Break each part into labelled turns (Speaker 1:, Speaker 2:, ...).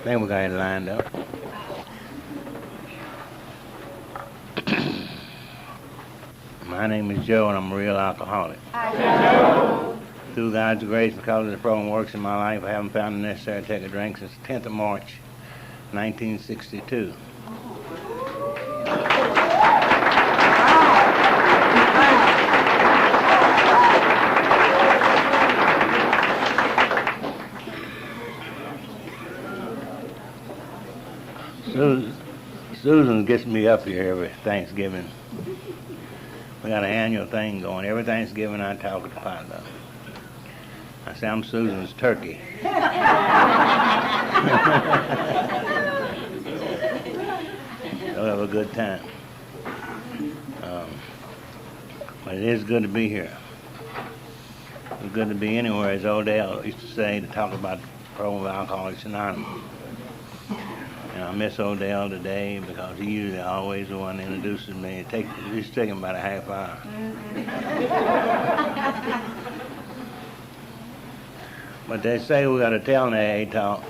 Speaker 1: think we got it lined up. My name is Joe, and I'm a real alcoholic. Hi, Joe. Through God's grace, because the program works in my life, I haven't found it necessary to take a drink since the 10th of March, 1962. Susan gets me up here every Thanksgiving. We got an annual thing going. Every Thanksgiving I talk at the potluck. I say I'm Susan's turkey. We'll have a good time. But it is good to be here. It's good to be anywhere, as Odell used to say, to talk about the program of Alcoholics Anonymous. And I miss Odell today because he usually always the one that introduces me. It used to take him about a half hour. But they say we got to tell in the AA talk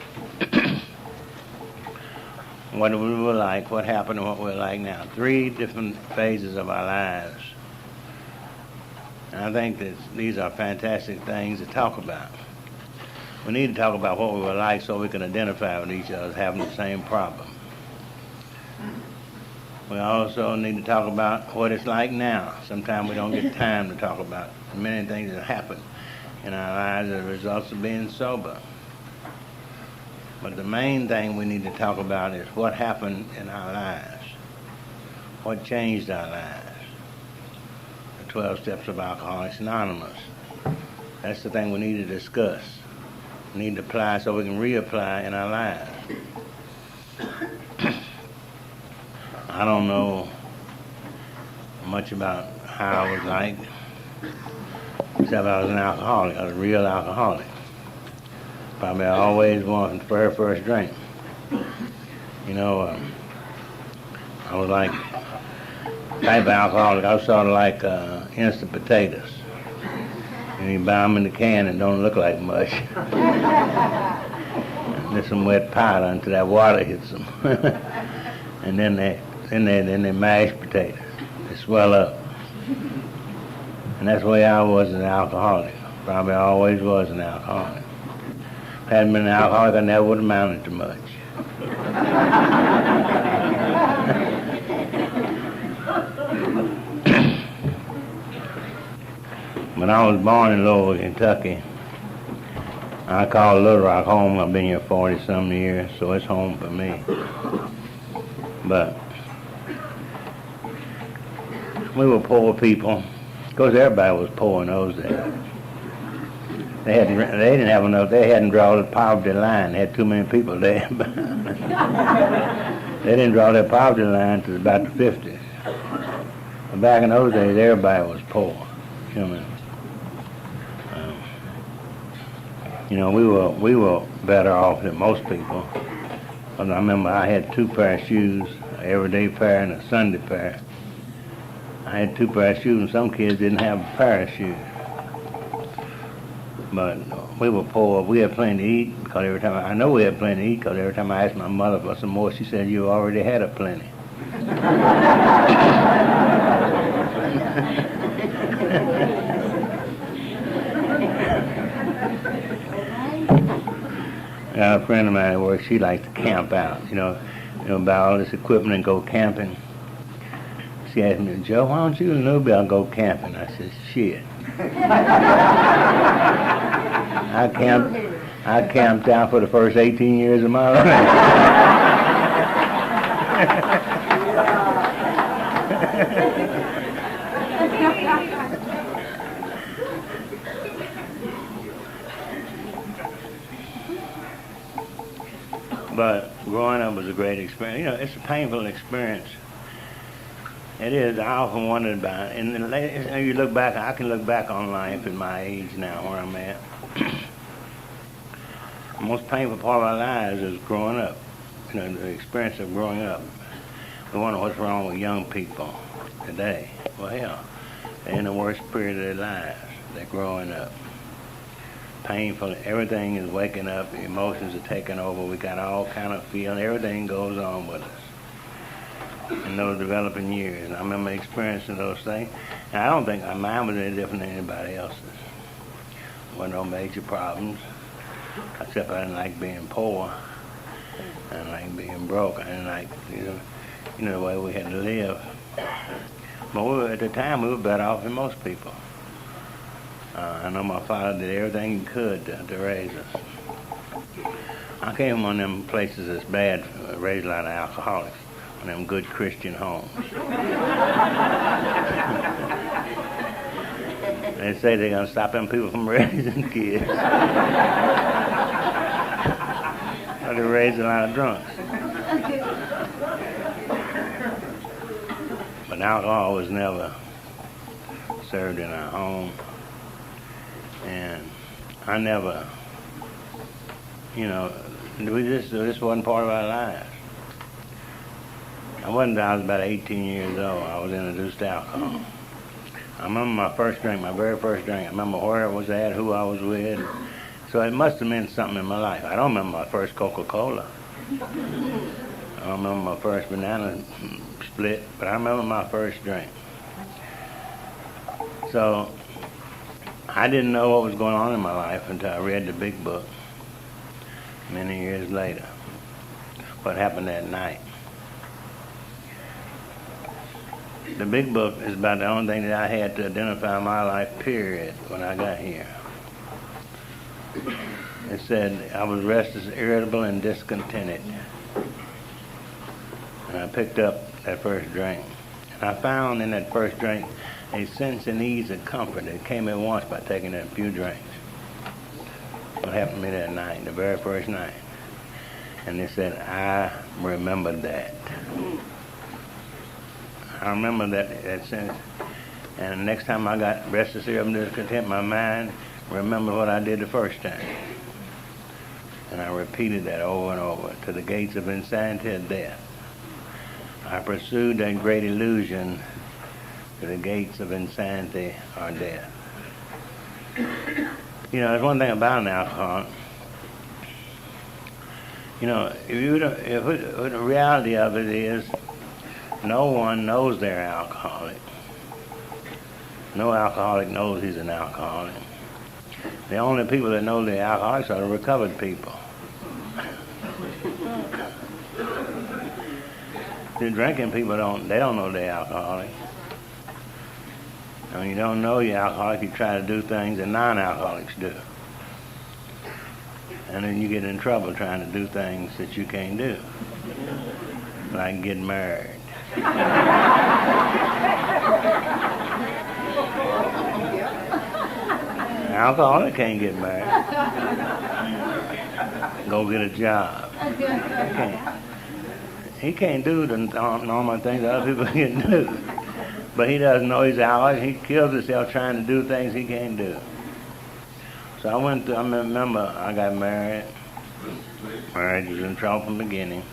Speaker 1: what we were like, what happened, and what we're like now. 3 different phases of our lives. And I think that these are fantastic things to talk about. We need to talk about what we were like so we can identify with each other having the same problem. We also need to talk about what it's like now. Sometimes we don't get time to talk about many things that happen in our lives as a result of being sober. But the main thing we need to talk about is what happened in our lives. What changed our lives. The 12 steps of Alcoholics Anonymous. That's the thing we need to discuss. We need to apply so we can reapply in our lives. I don't know much about how I was like, except I was an alcoholic. I was a real alcoholic. Probably I always wanted the very first drink. You know, I was like type of alcoholic. I was sort of like instant potatoes. And you buy them in the can and don't look like much. There's some wet powder until that water hits them. And then they mashed potatoes. They swell up. And that's the way I was as an alcoholic. Probably always was an alcoholic. If I hadn't been an alcoholic, I never would have amounted to much. When I was born in Louisville, Kentucky, I call Little Rock home. I've been here 40-some years, so it's home for me. But we were poor people. Of course, everybody was poor in those days. They didn't have enough. They hadn't drawn the poverty line. They had too many people there. They didn't draw that poverty line until about the 50s. But back in those days, everybody was poor. You know, we were better off than most people. But I remember I had 2 pair of shoes, an everyday pair and a Sunday pair. I had 2 pair of shoes, and some kids didn't have a pair of shoes. But we were poor. We had plenty to eat because every time I know we had plenty to eat because every time I asked my mother for some more, she said, "You already had a plenty." A friend of mine at work, she liked to camp out, buy all this equipment and go camping. She asked me, "Joe, why don't you and Newbie go camping?" I said, "Shit." I camped out for the first 18 years of my life. But growing up was a great experience. It's a painful experience. It is. I often wondered about it. And you look back, I can look back on life at my age now, where I'm at. The most painful part of our lives is growing up. The experience of growing up. We wonder what's wrong with young people today. Well, hell, they're in the worst period of their lives. They're growing up. painful. Everything is waking up. Emotions are taking over. We got all kind of feeling. Everything goes on with us in those developing years. And I remember experiencing those things. And I don't think mine was any different than anybody else's. There were no major problems, except I didn't like being poor. I didn't like being broke. I didn't like, the way we had to live. But at the time, we were better off than most people. I know my father did everything he could to raise us. I came from one of them places that's bad, raised a lot of alcoholics, one of them good Christian homes. They say they're going to stop them people from raising kids. They raised a lot of drunks. But alcohol was never served in our home. And I never, this wasn't part of our lives. I was about 18 years old. I was introduced to alcohol. I remember my first drink, my very first drink. I remember where I was at, who I was with. So it must have meant something in my life. I don't remember my first Coca-Cola. I don't remember my first banana split, but I remember my first drink. So I didn't know what was going on in my life until I read the big book many years later. What happened that night. The big book is about the only thing that I had to identify my life, period, when I got here. It said I was restless, irritable, and discontented. And I picked up that first drink. And I found in that first drink a sense and ease and comfort that came at once by taking that few drinks. What happened to me that night, the very first night. And they said, I remember that. I remember that sense. And the next time I got restless, irritable, and discontent, my mind remembered what I did the first time. And I repeated that over and over. To the gates of insanity or death. I pursued that great illusion to the gates of insanity or death. There's one thing about an alcoholic. The reality of it is, no one knows they're alcoholic. No alcoholic knows he's an alcoholic. The only people that know they're alcoholics are the recovered people. The drinking people don't know they're alcoholic. When you don't know you're alcoholic, you try to do things that non-alcoholics do. And then you get in trouble trying to do things that you can't do. Like get married. An alcoholic can't get married. Go get a job. He can't do the normal things that other people can do. But he doesn't know he's alcoholic. He kills himself trying to do things he can't do. So I remember I got married. Marriage was in trouble from the beginning.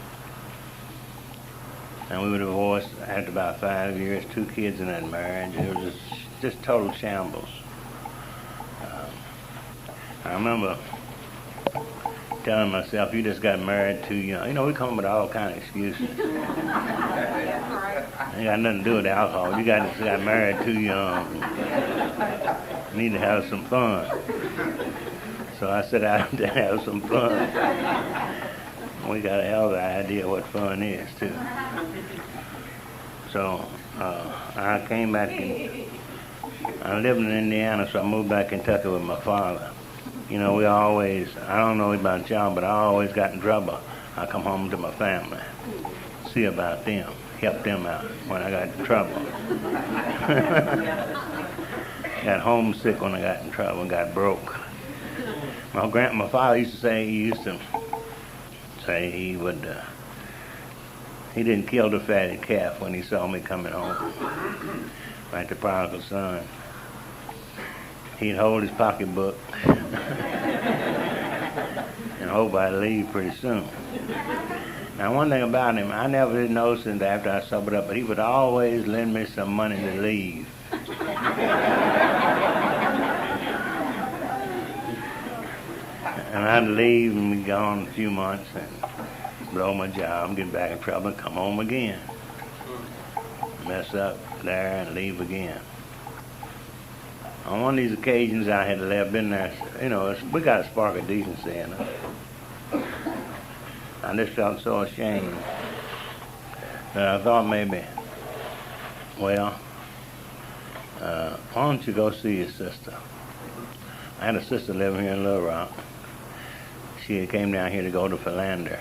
Speaker 1: And we were divorced after about 5 years, 2 kids in that marriage. It was just total shambles. I remember telling myself, you just got married too young. We come up with all kind of excuses. Ain't got nothing to do with alcohol. You just got married too young. You need to have some fun. So I set out to have some fun. We got a hell of an idea what fun is, too. So I came back I lived in Indiana, so I moved back to Kentucky with my father. We always, I don't know about y'all, but I always got in trouble. I come home to my family, see about them, help them out when I got in trouble. Got homesick when I got in trouble, got broke. My father used to say, he didn't kill the fatted calf when he saw me coming home, like the prodigal son. He'd hold his pocketbook and hope I'd leave pretty soon. Now, one thing about him, I never did notice until after I sobered up, but he would always lend me some money to leave. And I'd leave and be gone a few months and blow my job, get back in trouble, and come home again. Mess up there and leave again. On one of these occasions, I had been there. You know, we got a spark of decency in us. I just felt so ashamed that I thought maybe, well, why don't you go see your sister? I had a sister living here in Little Rock. She came down here to go to Philander,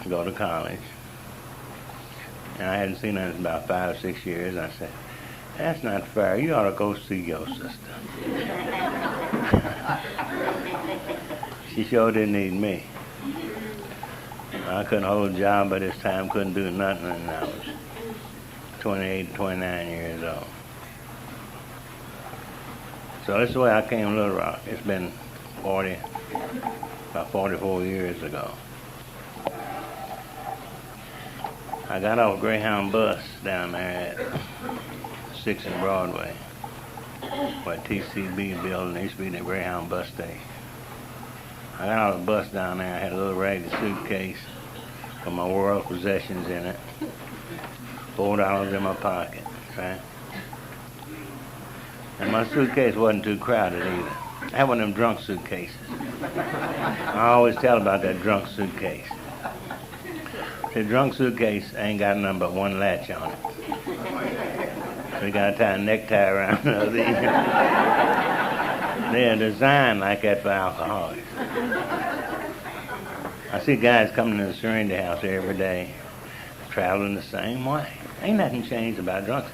Speaker 1: to go to college. And I hadn't seen her in about 5 or 6 years. I said, that's not fair. You ought to go see your sister. She sure didn't need me. I couldn't hold a job by this time, couldn't do nothing, and I was 28, 29 years old. So this is the way I came to Little Rock. It's been about 44 years ago. I got off Greyhound bus down there at 6th and Broadway, where TCB building. There used to be the Greyhound bus station. I got off the bus down there. I had a little ragged suitcase with my world possessions in it, $4 in my pocket, right? And my suitcase wasn't too crowded either. I had one of them drunk suitcases. I always tell about that drunk suitcase. The drunk suitcase ain't got nothing but one latch on it. So you gotta tie a necktie around the other end. They're designed like that for alcoholics. I see guys coming to the Serenity House every day, traveling the same way. Ain't nothing changed about drunks.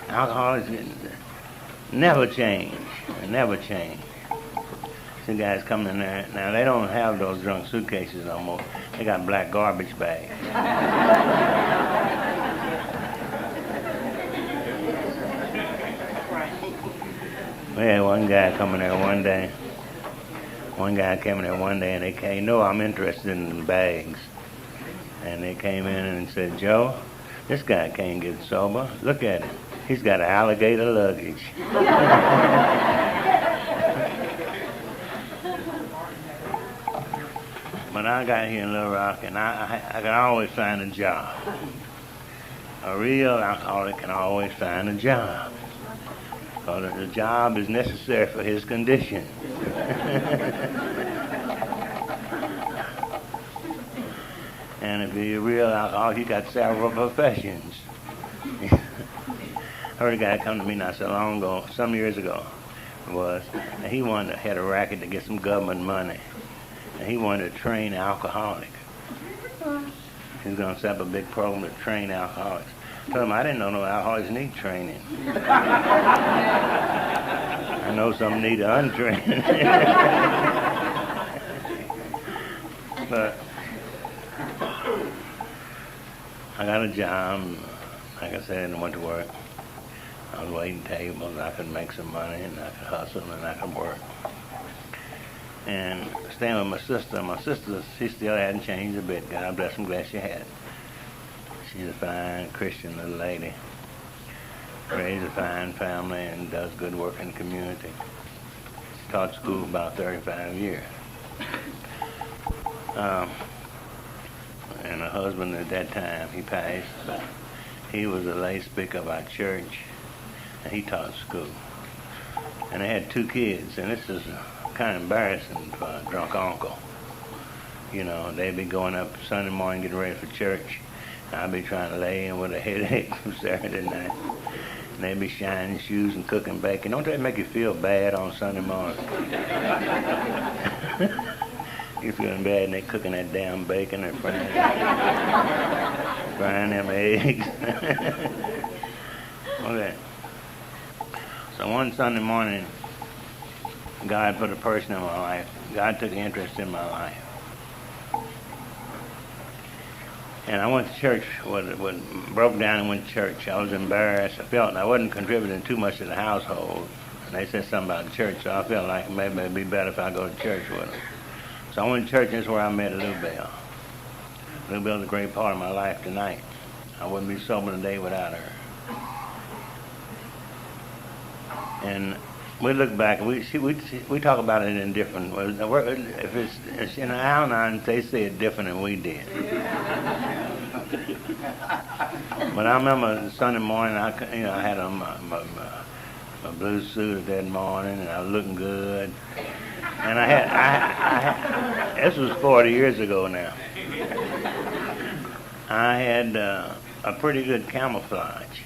Speaker 1: Alcoholics never change. They never change. See guys coming in there. Now, they don't have those drunk suitcases no more. They got black garbage bags. We had one guy coming there one day. One guy came in there one day and they came, no, I'm interested in bags. And they came in and said, Joe, this guy can't get sober. Look at him. He's got alligator luggage. When I got here in Little Rock, and I could always find a job. A real alcoholic can always find a job. Because the job is necessary for his condition. And if you're a real alcoholic, you got several professions. I heard a guy come to me not so long ago, some years ago, and he had a racket to get some government money. And he wanted to train alcoholics. He was going to set up a big program to train alcoholics. I told him I didn't know no alcoholics need training. I know some need untraining. But I got a job. Like I said, I went to work. I was waiting tables. I could make some money, and I could hustle, and I could work. And staying with my sister, she still hadn't changed a bit. God bless her, I'm glad she had. She's a fine Christian little lady. Raised a fine family and does good work in the community. She taught school about 35 years. And her husband at that time, he passed, but he was a lay speaker of our church, and he taught school. And they had 2 kids, and this is kind of embarrassing for a drunk uncle. You know, they'd be going up Sunday morning getting ready for church. I'd be trying to lay in with a headache from Saturday night. And they'd be shining shoes and cooking bacon. Don't that make you feel bad on Sunday morning? You're feeling bad and they're cooking that damn bacon and frying them eggs. Okay. So one Sunday morning, God put a person in my life. God took an interest in my life. And I went to church, broke down and went to church. I was embarrassed. I felt I wasn't contributing too much to the household. And they said something about the church, so I felt like maybe it'd be better if I go to church with them. So I went to church, and that's where I met Lou Bell. Lou Bell's a great part of my life tonight. I wouldn't be sober today without her. And we look back and we talk about it in different ways. If it's in Al-Anon, they say it different than we did. But I remember Sunday morning, I had on my blue suit that morning, and I was looking good. And I had this was 40 years ago now. I had a pretty good camouflage.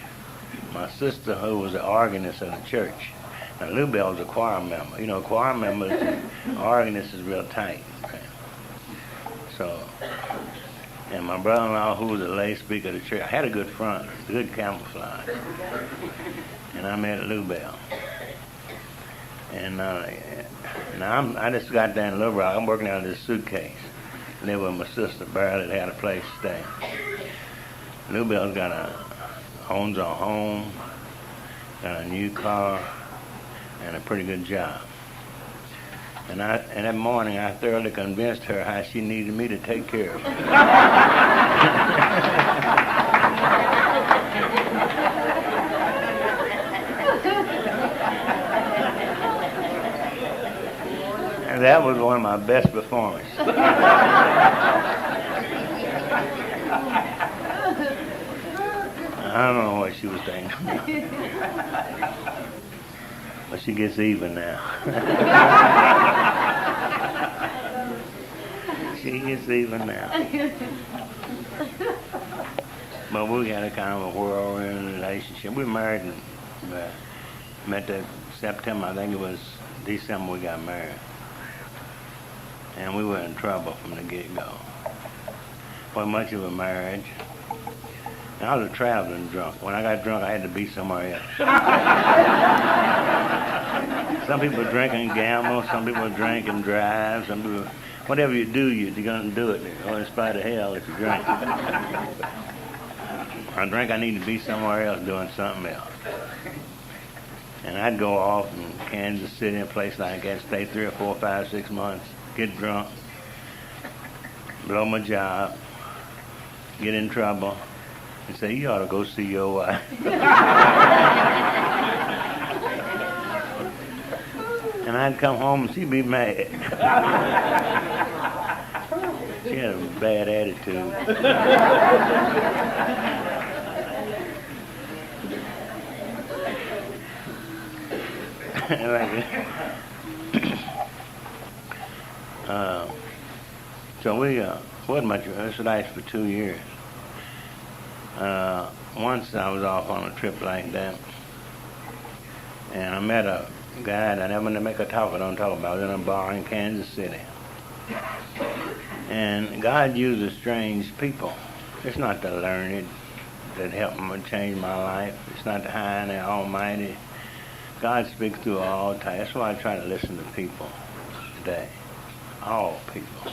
Speaker 1: My sister, who was the organist of the church, now Lou Bell was a choir member. You know, choir members and organist is real tight. Right? So, and my brother-in-law, who was a lay speaker of the church, I had a good front, good camouflage. And I met Lou Bell. And now I just got down in Little Rock. I'm working out of this suitcase. Lived with my sister, barely had a place to stay. Lou Bell's owns a home, got a new car, and a pretty good job. And that morning, I thoroughly convinced her how she needed me to take care of her. And that was one of my best performances. I don't know what she was thinking. But she gets even now. She gets even now. But we had a kind of a whirlwind relationship. We married and met that September. I think it was December we got married. And we were in trouble from the get-go. Wasn't much of a marriage. And I was a traveling drunk. When I got drunk, I had to be somewhere else. Some people drink and gamble. Some people drink and drive. Some people, whatever you do, you're going to do it. Or in spite of hell if you drink. I drink, I need to be somewhere else doing something else. And I'd go off in Kansas City, a place like that, stay 3 or 4, 5, 6 months, get drunk, blow my job, get in trouble, and say, you ought to go see your wife. And I'd come home and she'd be mad. She had a bad attitude. So we wasn't much. This lasted for 2 years. Once I was off on a trip like that, and I met a guy that I never make a talk. I don't talk about. I was in a bar in Kansas City, and God uses strange people. It's not the learned that helped me change my life. It's not the high and the almighty. God speaks through all types. That's why I try to listen to people today. All people.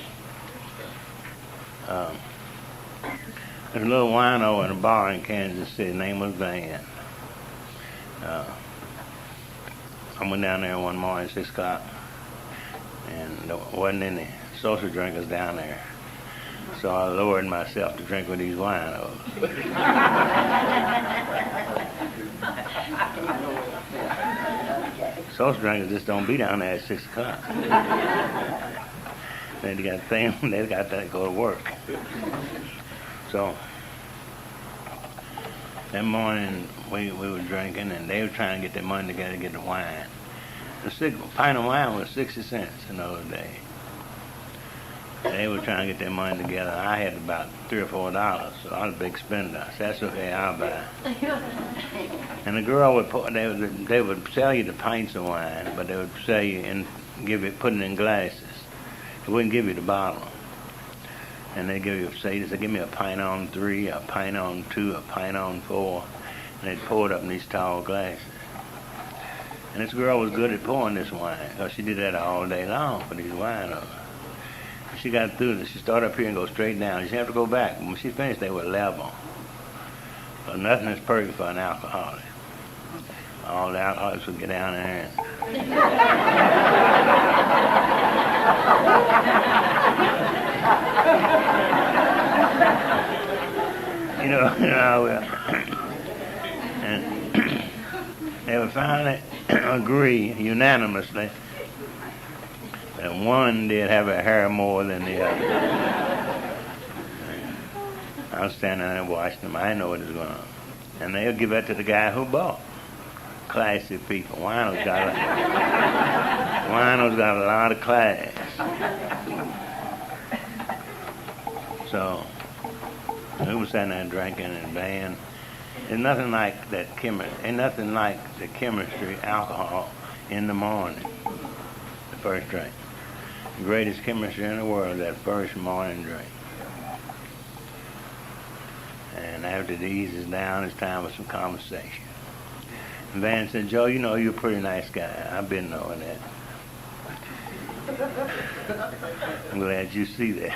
Speaker 1: There's a little wino in a bar in Kansas City. His name was Van. I went down there one morning, 6 o'clock, and there wasn't any social drinkers down there. So I lowered myself to drink with these winos. Social drinkers just don't be down there at 6 o'clock. They got to go to work. So that morning we were drinking, and they were trying to get their money together to get the wine. A pint of wine was 60 cents in those days. They were trying to get their money together. I had about $3 or $4, so I was a big spender. I said, that's okay, I'll buy. And the girl they would sell you the pints of wine, but they would sell you and put it in glasses. They wouldn't give you the bottle. And they give me a pint on 3, a pint on 2, a pint on 4, and they'd pour it up in these tall glasses. And this girl was good at pouring this wine, because she did that all day long for these winos. She got through this. She started up here and go straight down. She had to go back. When she finished, they were level. So nothing is perfect for an alcoholic. All the alcoholics would get down there they would finally agree unanimously that one did have a hair more than the other. I was standing there watching them. I didn't know what was going on. And they'll give that to the guy who bought. Classy people. Wino's got a lot of class. So we were sitting there drinking and band. There's nothing like that ain't nothing like the chemistry, alcohol in the morning. The first drink. The greatest chemistry in the world, that first morning drink. And after it eases down, it's time for some conversation. And Van said, Joe, you know you're a pretty nice guy. I've been knowing that. I'm glad you see that.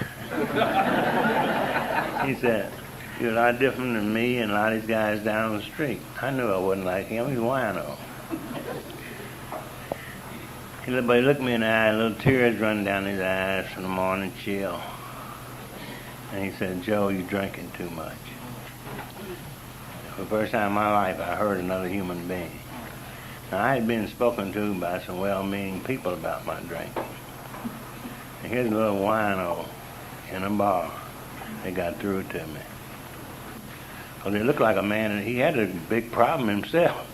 Speaker 1: He said, you're a lot different than me and a lot of these guys down the street. I knew I wasn't like him. He's wino. But he looked me in the eye, little tears running down his eyes from the morning chill. And he said, Joe, you're drinking too much. For the first time in my life, I heard another human being. Now, I had been spoken to by some well-meaning people about my drinking. And here's a little wino in a bar that got through to me. Because he looked like a man, and he had a big problem himself.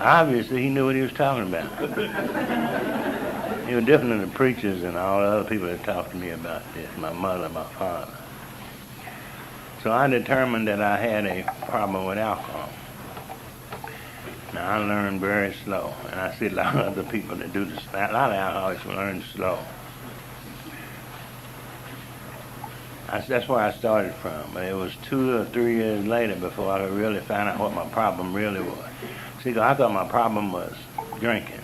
Speaker 1: Obviously, he knew what he was talking about. He was different than the preachers and all the other people that talked to me about this, my mother, my father. So I determined that I had a problem with alcohol. Now, I learned very slow, and I see a lot of other people that do this. A lot of alcoholics learn slow. That's where I started from, but it was 2 or 3 years later before I could really find out what my problem really was. See, I thought my problem was drinking.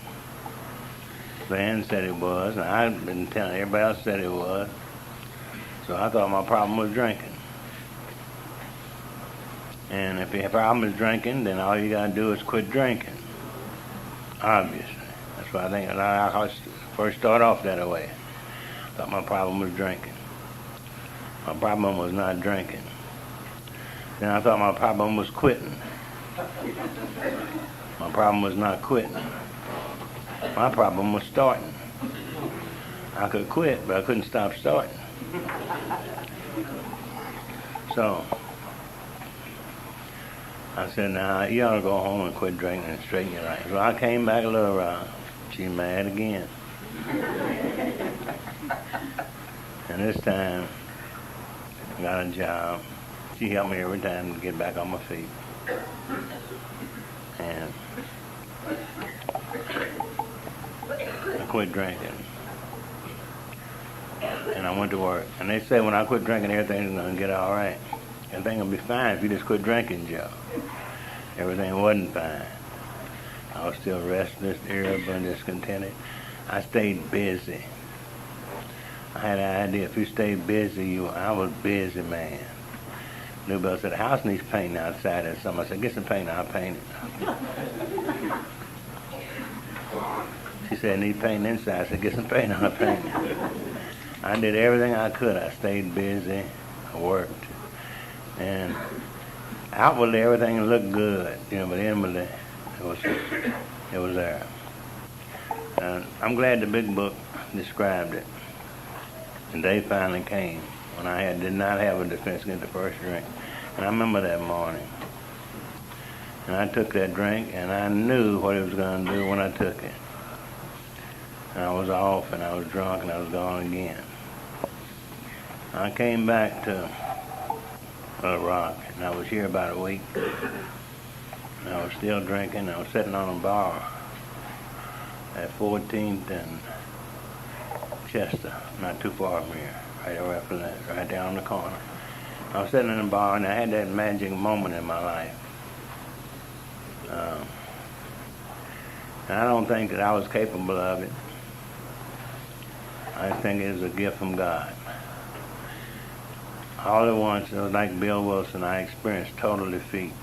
Speaker 1: Van said it was, and I'd been telling everybody else said it was. So I thought my problem was drinking. And if your problem is drinking, then all you gotta do is quit drinking. Obviously. That's why I think a lot of alcoholics first start off that way. I thought my problem was drinking. My problem was not drinking. Then I thought my problem was quitting. My problem was not quitting. My problem was starting. I could quit, but I couldn't stop starting. So I said, now, you ought to go home and quit drinking and straighten your life. So I came back a little around. She's mad again. And this time, I got a job. She helped me every time to get back on my feet. And I quit drinking. And I went to work. And they said when I quit drinking, everything's going to get all right. Everything will be fine if you just quit drinking, Joe. Everything wasn't fine. I was still restless, irritable, and discontented. I stayed busy. I had an idea, if you stayed busy, I was busy, man. Newbell said, the house needs painting outside or something. I said, get some paint, I'll paint it. She said, need paint inside. I said, get some paint, I'll paint it. I did everything I could. I stayed busy. I worked. And outwardly, everything looked good, but inwardly, it was there. I'm glad the big book described it. And they finally came when I did not have a defense against the first drink. And I remember that morning. And I took that drink, and I knew what it was going to do when I took it. And I was off, and I was drunk, and I was gone again. I came back to Little Rock, and I was here about a week. And I was still drinking. I was sitting on a bar at 14th and Chester, not too far from here, right over after that, right down the corner. I was sitting in a bar, and I had that magic moment in my life. And I don't think that I was capable of it. I think it was a gift from God. All at once, it was like Bill Wilson, I experienced total defeat.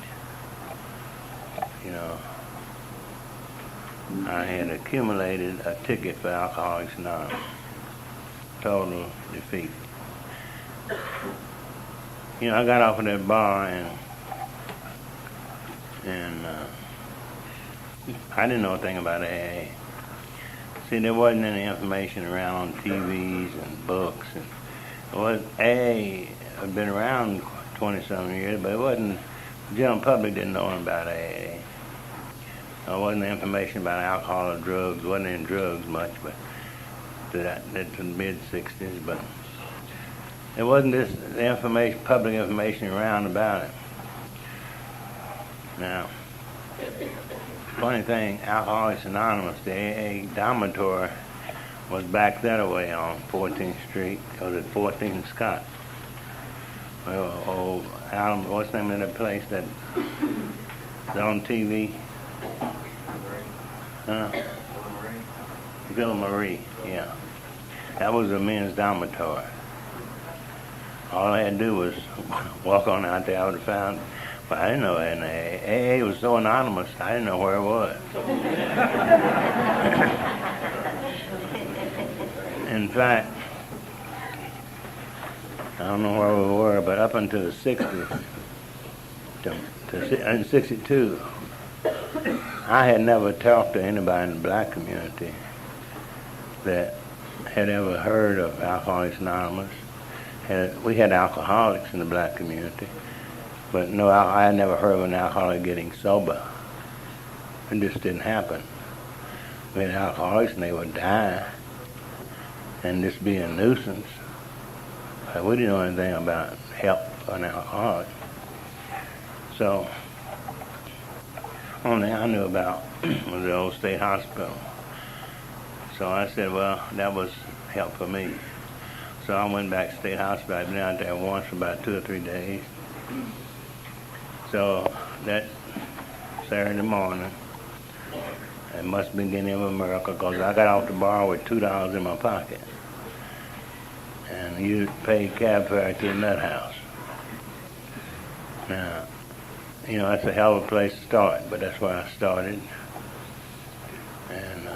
Speaker 1: I had accumulated a ticket for Alcoholics Anonymous. Total defeat. I got off of that bar and I didn't know a thing about AA. See, there wasn't any information around on TVs and books. And AA had been around 20-some years, but it wasn't, the general public didn't know about AA. There wasn't information about alcohol or drugs. There wasn't any drugs much, but that's in the mid-60s. But there wasn't this information, public information around about it. Now, funny thing, Alcoholics Anonymous, the AA dormitory was back that way on 14th Street, or the 14th Scott. Well, old Adam, what's the name of that place that's on TV? Huh? Villa Marie, yeah. That was a men's dormitory. All I had to do was walk on out there. I would have found, but I didn't know it. AA was so anonymous, I didn't know where it was. In fact, I don't know where we were, but up until the 60s, in 62, I had never talked to anybody in the black community that had ever heard of Alcoholics Anonymous. We had alcoholics in the black community, but no, I had never heard of an alcoholic getting sober. It just didn't happen. We had alcoholics and they would die and just be a nuisance. But we didn't know anything about help for an alcoholic. So, only I knew about was the old state hospital. So I said, well, that was help for me. So I went back to state hospital. I'd been out there once for about 2 or 3 days. So that Saturday morning, it must have been getting of a miracle because I got off the bar with $2 in my pocket. And you paid cab fare to the nut house. Now, you know, that's a hell of a place to start, but that's where I started. And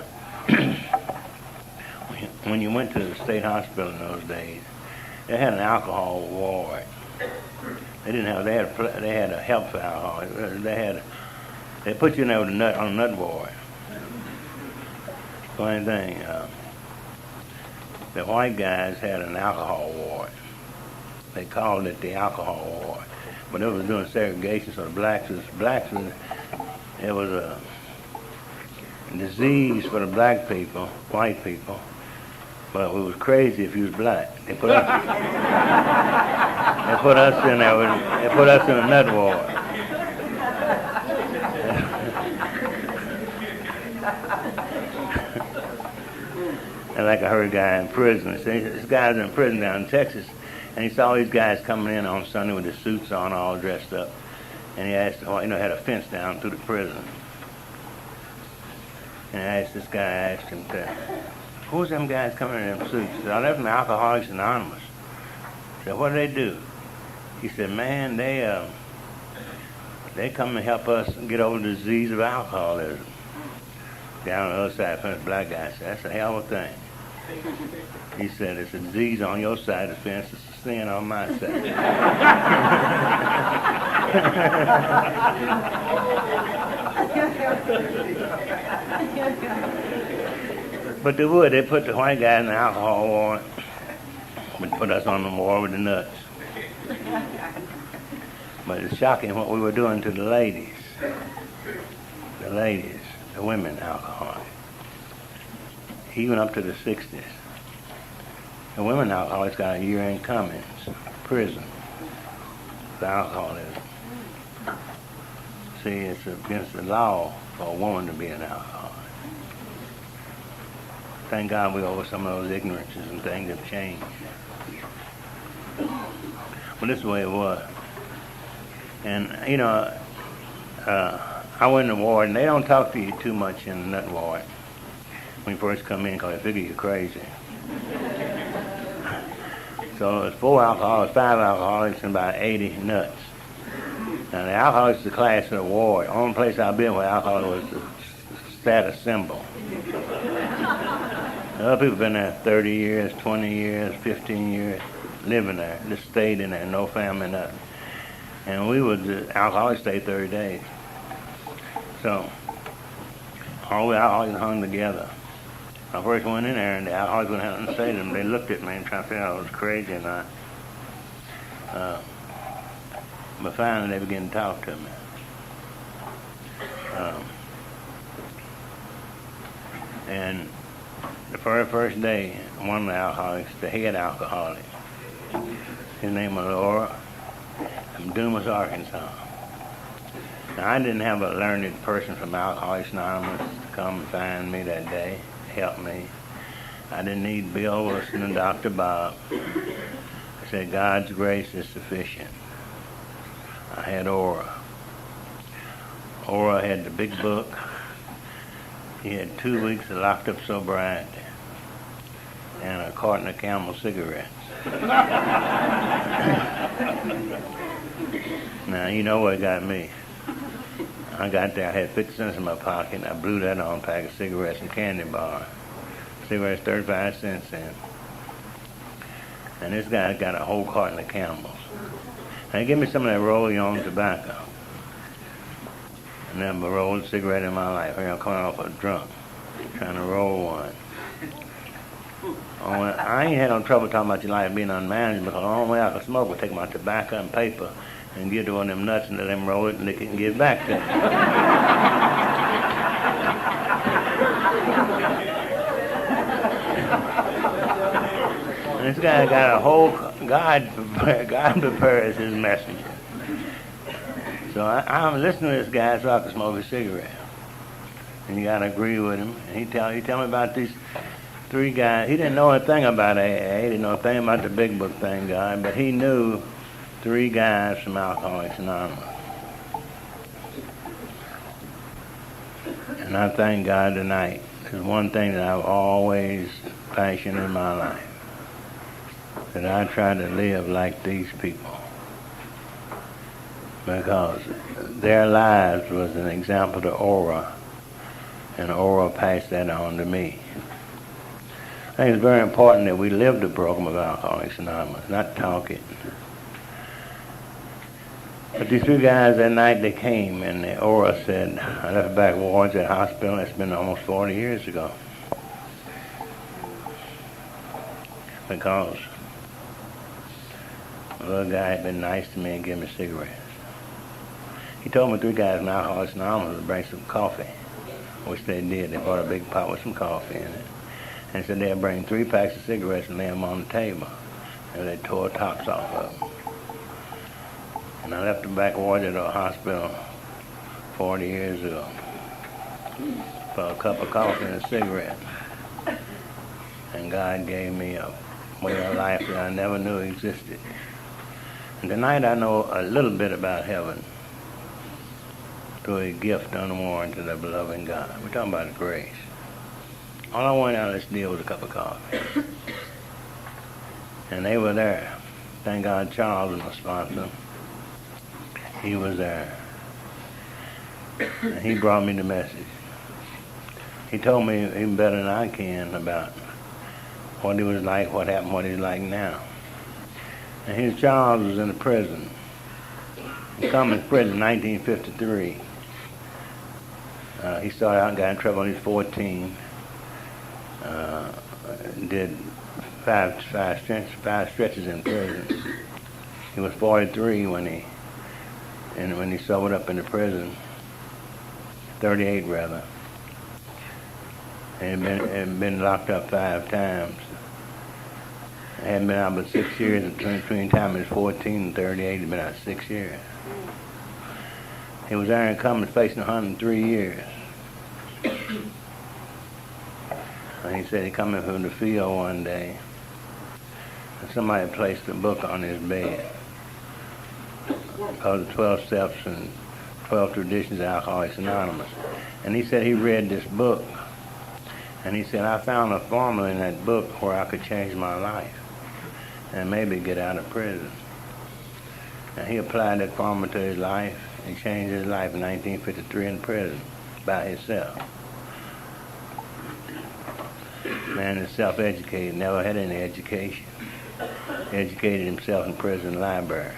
Speaker 1: when you went to the state hospital in those days, they had an alcohol ward. They had a help for alcohol. They put you in there with on a nut ward. Funny thing, the white guys had an alcohol ward. They called it the alcohol ward. But it was doing segregation, so it was a disease for the black people, white people, but it was crazy if you was black. They put us in there, they put us in a nut ward. And like I heard a guy in prison, this guy's in prison down in Texas, and he saw these guys coming in on Sunday with their suits on, all dressed up. And he asked, had a fence down through the prison. And this guy asked him, who's them guys coming in them suits? He said, they're from Alcoholics Anonymous. I said, what do they do? He said, man, they come to help us get over the disease of alcoholism. Down on the other side of the fence, black guy said, that's a hell of a thing. He said, it's a disease on your side of the fence, it's a sin on my side. But they would. They put the white guy in the alcohol ward, but put us on the ward with the nuts. But it's shocking what we were doing to the ladies. The women alcoholics. Even up to the 60s. The women alcoholics got a year in Cummings, prison, for alcoholism. See, it's against the law for a woman to be an alcoholic. Thank God we over some of those ignorances and things have changed. But this is the way it was. And, I went in the ward, and they don't talk to you too much in the nut ward when you first come in because they figure you're crazy. So there's 4 alcoholics, 5 alcoholics, and about 80 nuts. Now the alcoholics is the class of the ward. The only place I've been where alcohol was the status symbol. Other people have been there 30 years, 20 years, 15 years, living there, just stayed in there, no family, nothing. And the alcoholics stayed 30 days. So All the alcoholics hung together. I first went in there, and the alcoholics wouldn't have nothing to say to them. They looked at me and tried to figure out I was crazy or not. But finally, they began to talk to me. And the very first day, one of the alcoholics, the head alcoholic, his name was Laura, from Dumas, Arkansas. Now, I didn't have a learned person from Alcoholics Anonymous to come and find me that day, help me. I didn't need Bill Wilson and Dr. Bob. I said, God's grace is sufficient. I had Ora. Ora had the big book. He had 2 weeks of locked up sobriety and a carton of Camel cigarettes. Now, you know what got me. I got there, I had 50 cents in my pocket, and I blew that on a pack of cigarettes and candy bar. Cigarettes 35 cents in. And this guy got a whole carton of Camels. And he gave me some of that roll-on tobacco. I never rolled a cigarette in my life. I'm coming off a drunk, trying to roll one. I ain't had no trouble talking about your life being unmanaged because the only way I could smoke was take my tobacco and paper and give to one of them nuts and let them roll it and lick it and give it back to me. And this guy got a whole, God prepares his messenger. So I'm listening to this guy so I can smoke a cigarette. And you got to agree with him. And he tell me about these 3 guys. He didn't know a thing about AA. He didn't know a thing about the big book thing, God. But he knew 3 guys from Alcoholics Anonymous. And I thank God tonight. There's one thing that I've always passionate in my life. That I try to live like these people. Because their lives was an example to Ora, and Ora passed that on to me. I think it's very important that we live the program of Alcoholics Anonymous, not talk it. But these 2 guys that night they came, and Ora said, I left back wards at hospital. That's been almost 40 years ago. Because a little guy had been nice to me and gave me cigarettes. He told me 3 guys from Alcoholics Anonymous to bring some coffee, which they did. They brought a big pot with some coffee in it. And said they'd bring 3 packs of cigarettes and lay them on the table. And they tore the tops off of them. And I left the back ward at a hospital 40 years ago for a cup of coffee and a cigarette. And God gave me a way of life that I never knew existed. And tonight I know a little bit about heaven. To a gift unwarranted of the loving God. We're talking about grace. All I wanted out of this deal was a cup of coffee. And they were there. Thank God Charles was my sponsor. He was there. And he brought me the message. He told me even better than I can about what he was like, what happened, what he's like now. And his Charles was in the prison. He come in prison in 1953. He started out and got in trouble when he was 14. Did five stretches in prison. He was 43 when he sobered up in the prison. 38 rather. And had been locked up 5 times. Hadn't been out but 6 years. Between the time he was 14 and 38, he'd been out 6 years. He was there in Cummins facing 103 years. And he said he come in from the field one day, and somebody placed a book on his bed called the 12 Steps and 12 Traditions of Alcoholics Anonymous. And he said he read this book, and he said, I found a formula in that book where I could change my life and maybe get out of prison. And he applied that formula to his life and changed his life in 1953 in prison by himself. Man is self-educated, never had any education. He educated himself in prison library.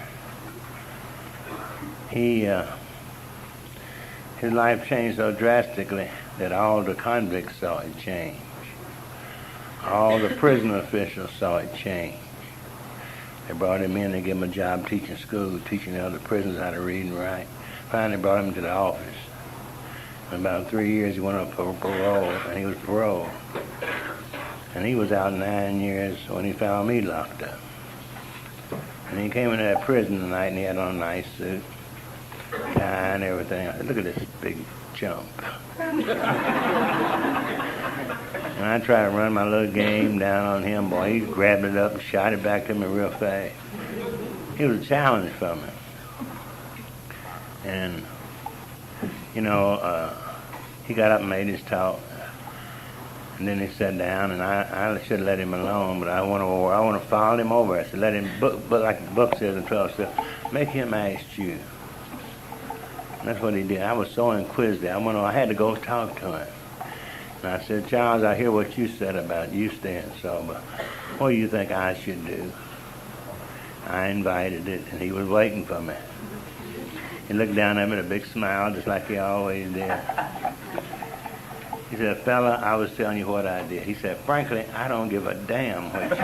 Speaker 1: His life changed so drastically that all the convicts saw it change. All the prison officials saw it change. They brought him in, they gave him a job teaching school, teaching the other prisoners how to read and write. Finally brought him to the office. In about 3 years, he went up for parole, and he was paroled. And he was out 9 years when he found me locked up. And he came into that prison tonight, and he had on a nice suit, tie and everything. I said, look at this big chump. And I tried to run my little game down on him, boy. He grabbed it up and shot it back to me real fast. He was a challenge for me. And, you know, he got up and made his talk. And then he sat down, and I should have let him alone, but I want to follow him over. I said, let him, but like the book says in 12 steps, make him ask you. And that's what he did. I was so inquisitive. I had to go talk to him. And I said, Charles, I hear what you said about you staying sober. What do you think I should do? I invited it, and he was waiting for me. He looked down at me with a big smile, just like he always did. He said, fella, I was telling you what I did. He said, frankly, I don't give a damn what you do.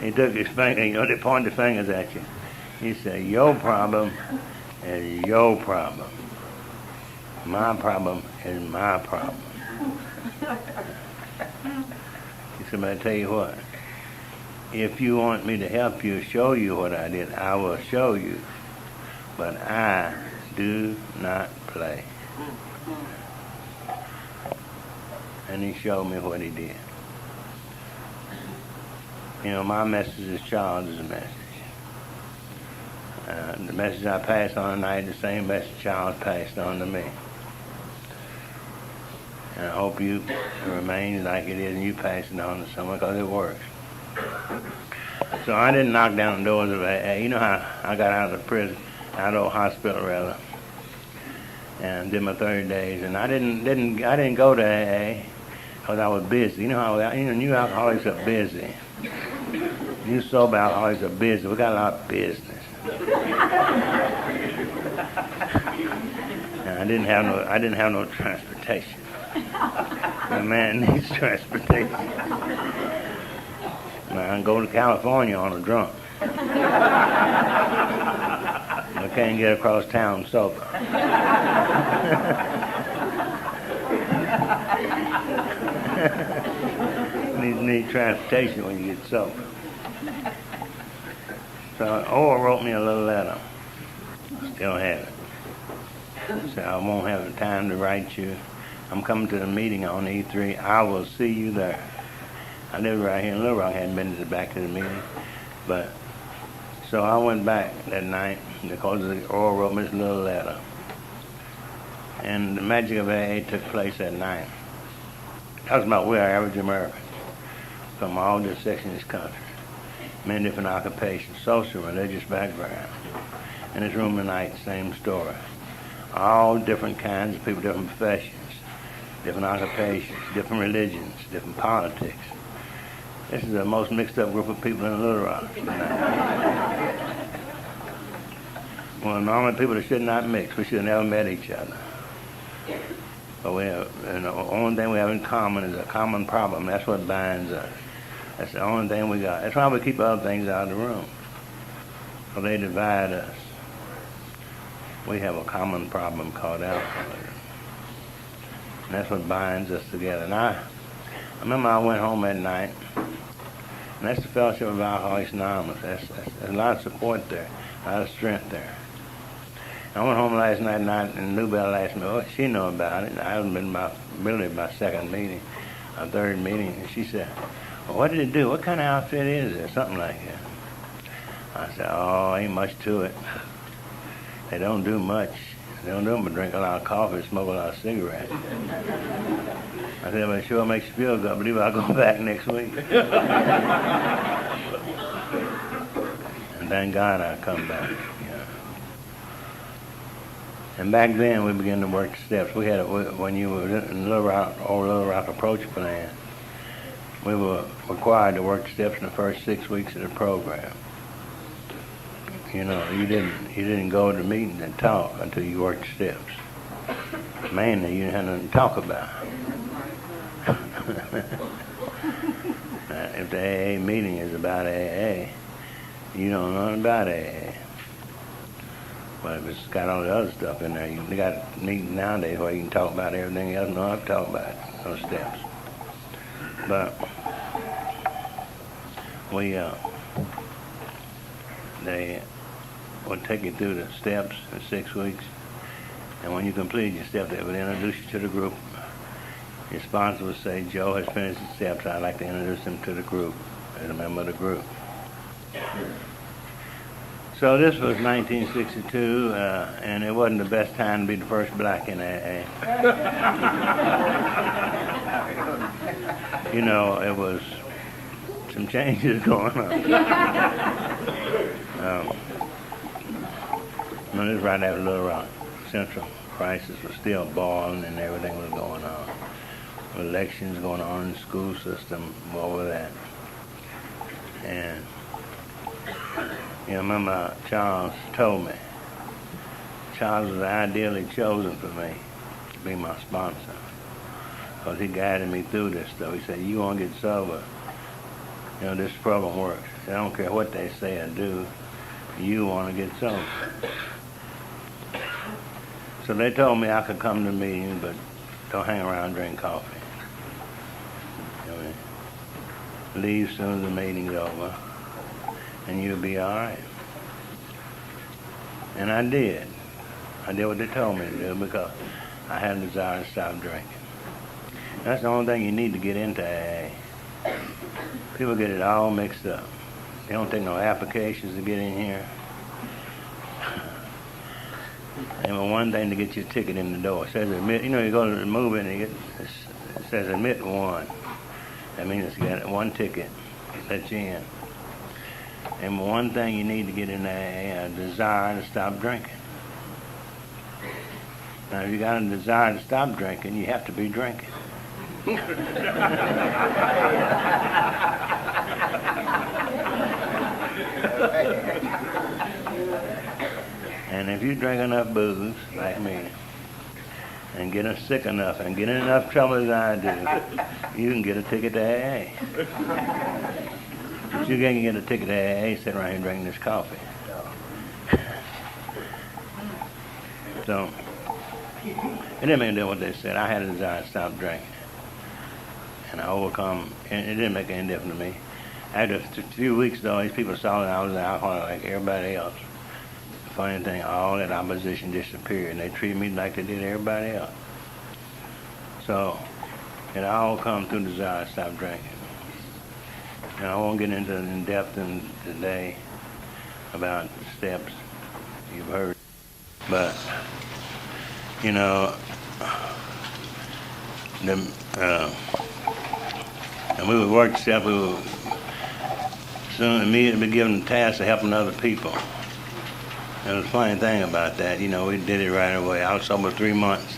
Speaker 1: He took his finger, they pointed the fingers at you. He said, your problem is your problem. My problem is my problem. He said, but I tell you what, if you want me to help you, show you what I did, I will show you. But I do not play. And he showed me what he did. You know, my message is Charles's message. The message I passed on tonight, the same message Charles passed on to me. And I hope it remains like it is and you pass it on to someone because it works. So I didn't knock down the doors of AA. You know how I got out of the prison, out of the hospital rather, and did my 30 days. And I didn't go to AA because I was busy. You know how new alcoholics are busy. New sober alcoholics are busy. We got a lot of business. And I didn't have no transportation. A man needs transportation. Now, I can go to California on a drunk. I can't get across town sober. Need transportation when you get sober. So Orr wrote me a little letter. Still have it. Said, I won't have the time to write you. I'm coming to the meeting on E3. I will see you there. I live right here in Little Rock. I hadn't been to the back of the meeting. But, so I went back that night because Orr wrote me this little letter. And the magic of AA took place that night. That was about we're average Americans from all different sections of this country. Many different occupations, social, religious background. In this room tonight, same story. All different kinds of people, different professions, different occupations, different religions, different politics. This is the most mixed up group of people in Little Rock tonight. Well, normally people that should not mix. We should have never met each other. But we have, the only thing we have in common is a common problem. That's what binds us. That's the only thing we got. That's why we keep other things out of the room. So they divide us. We have a common problem called alcoholism. And that's what binds us together. And I remember I went home that night, and that's the Fellowship of Alcoholics Anonymous. There's a lot of support there, a lot of strength there. I went home last night, and Newbell asked me, oh, she know about it. And I hadn't been really my second meeting, my third meeting. And she said, well, what did it do? What kind of outfit is it? Something like that. I said, oh, ain't much to it. They don't do much. They don't do them but drink a lot of coffee and smoke a lot of cigarettes. I said, but it sure makes you feel good. I believe I'll go back next week. And thank God I come back. And back then we began to work the steps. We had when you were in Little Rock Approach Plan, we were required to work the steps in the first 6 weeks of the program. you didn't go to meetings and talk until you worked the steps. Mainly, you didn't have nothing to talk about. If the AA meeting is about AA, you don't know nothing about AA. But if it's got all the other stuff in there, you got meetings nowadays where you can talk about everything else and don't have to talk about those steps. But they will take you through the steps in 6 weeks, and when you complete your steps, they would introduce you to the group. Your sponsor would say, Joe has finished the steps. I'd like to introduce him to the group as a member of the group. So this was 1962, and it wasn't the best time to be the first black in AA. It was some changes going on. This was right after Little Rock. Central crisis was still boiling and everything was going on. Elections going on in the school system, all of that. And remember Charles told me. Charles was ideally chosen for me to be my sponsor, because he guided me through this stuff. He said, you want to get sober, this program works. I don't care what they say or do, you want to get sober. So they told me I could come to meetings, but don't hang around and drink coffee. Leave as soon as the meeting's over, and you'll be all right. And I did. I did what they told me to do because I had a desire to stop drinking. That's the only thing you need to get into AA. People get it all mixed up. They don't take no applications to get in here. And one thing to get your ticket in the door. It says admit. You go to the movie and it says admit one. That means it's got one ticket that lets you in. And one thing you need to get in there, a desire to stop drinking. Now, if you got a desire to stop drinking, you have to be drinking. And if you drink enough booze, like me, and get sick enough and get in enough trouble as I do, you can get a ticket to AA. But you can't get a ticket to AA sitting around here drinking this coffee. So, it didn't make any difference what they said. I had a desire to stop drinking. And I overcome, and it didn't make any difference to me. After a few weeks, though, these people saw that I was an alcoholic like everybody else. The funny thing, all that opposition disappeared, and they treated me like they did everybody else. So, it all come through desire to stop drinking. And I won't get into in depth today about the steps you've heard. But, and we would work the steps, we would soon immediately be given the task of helping other people. And the funny thing about that, we did it right away. I was sober 3 months.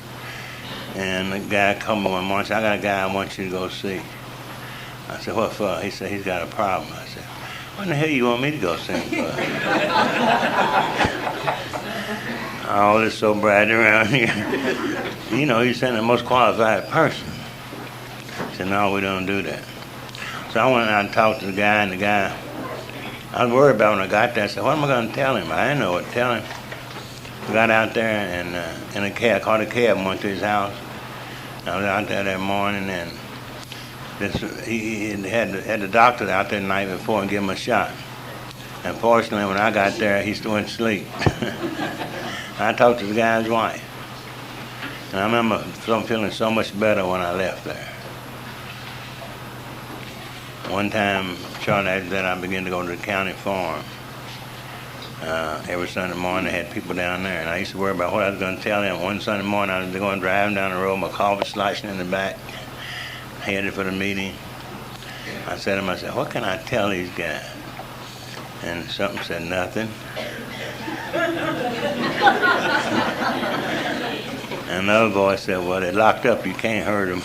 Speaker 1: And the guy come one month, I got a guy I want you to go see. I said, what for? He said, he's got a problem. I said, what in the hell you want me to go see him for? All this sobriety around here. You send the most qualified person. He said, no, we don't do that. So I went out and talked to the guy, and I was worried about when I got there. I said, what am I going to tell him? I didn't know what to tell him. I got out there and in a cab, caught a cab and went to his house. I was out there that morning, and he had the doctor out there the night before and give him a shot. Unfortunately, when I got there, he still went to sleep. I talked to the guy's wife, and I remember feeling so much better when I left there. One time, shortly after that, I began to go to the county farm. Every Sunday morning, they had people down there, and I used to worry about what I was going to tell them. One Sunday morning, I was going driving down the road, my car was sloshing in the back, headed for the meeting. I said to myself, what can I tell these guys? And something said, nothing. And another voice said, well, they're locked up, you can't hurt them.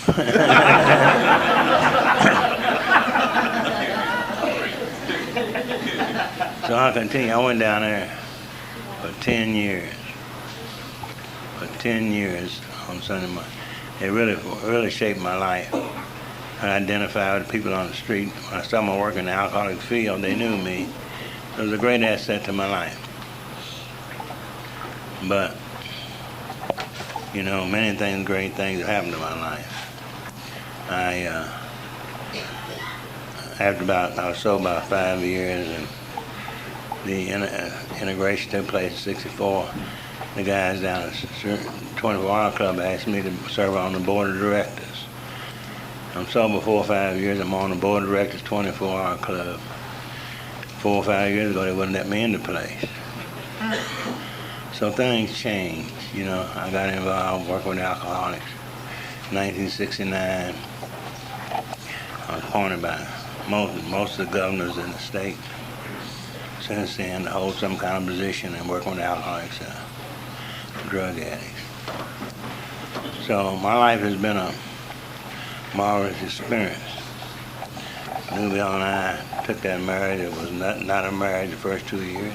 Speaker 1: So I continued. I went down there for 10 years. For 10 years on Sunday morning. It really shaped my life. I identified with people on the street. When I started my work in the alcoholic field, they knew me. It was a great asset to my life. But, you know, many things, great things have happened to my life. I was sober about 5 years, and the integration took place in '64. The guys down at 24 Hour Club asked me to serve on the board of directors. I'm sober 4 or 5 years. I'm on the board of directors, 24 Hour Club. 4 or 5 years ago, they wouldn't let me in the place. So things changed. You know, I got involved working with alcoholics. 1969, I was appointed by most of the governors in the state since then to hold some kind of position and working with alcoholics, drug addicts. So my life has been a marvelous experience. Newbell and I took that marriage. It was not a marriage the first 2 years,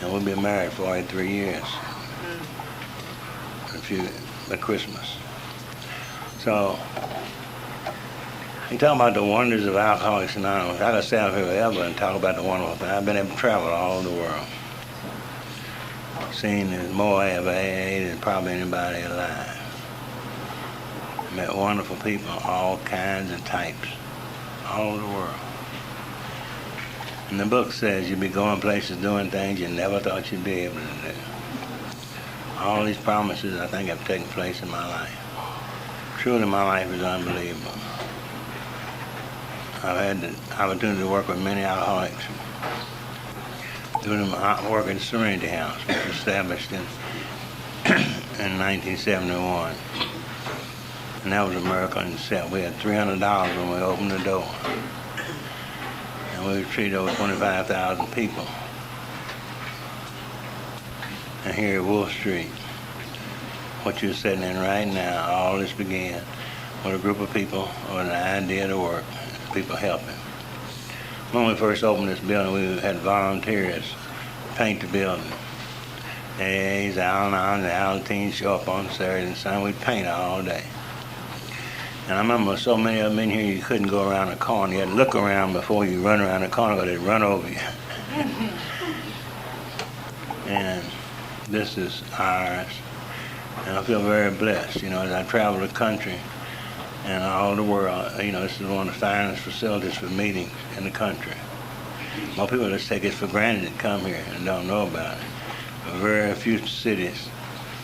Speaker 1: and we've been married 43 years. At Christmas. So you talk about the wonders of Alcoholics Anonymous. I could stay out here forever and talk about the wonderful thing. I've been able to travel all over the world. Seen more of AA than probably anybody alive. Met wonderful people, all kinds and types, all over the world. And the book says you'll be going places doing things you never thought you'd be able to do. All these promises, I think, have taken place in my life. Truly, my life is unbelievable. I've had the opportunity to work with many alcoholics. Doing work at the Serenity House, which was established in 1971. And that was a miracle in itself. We had $300 when we opened the door. And we treated over 25,000 people. And here at Wolf Street, what you're sitting in right now, all this began with a group of people with an idea to work, people helping. When we first opened this building, we had volunteers paint the building. AAs, Al-Anons, and Al-Teens show up on Saturday and Sunday. We'd paint all day. And I remember so many of them in here, you couldn't go around the corner. You had to look around before you run around the corner, because they'd run over you. And this is ours. And I feel very blessed, you know, as I travel the country and all the world. You know, this is one of the finest facilities for meetings in the country. Most people just take it for granted to come here and don't know about it. But very few cities,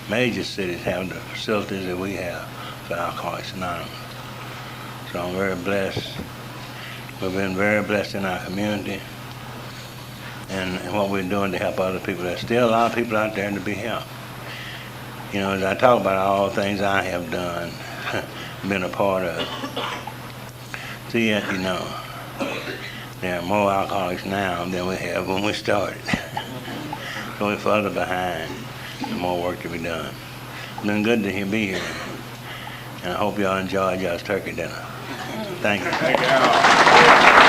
Speaker 1: major cities, have the facilities that we have for Alcoholics Anonymous. So I'm very blessed. We've been very blessed in our community and what we're doing to help other people. There's still a lot of people out there to be helped. You know, as I talk about all the things I have done, been a part of, so yet, you know, there are more alcoholics now than we had when we started. So we're further behind, and more work to be done. It's been good to be here, and I hope y'all enjoyed y'all's turkey dinner. Thank you.
Speaker 2: Thank you.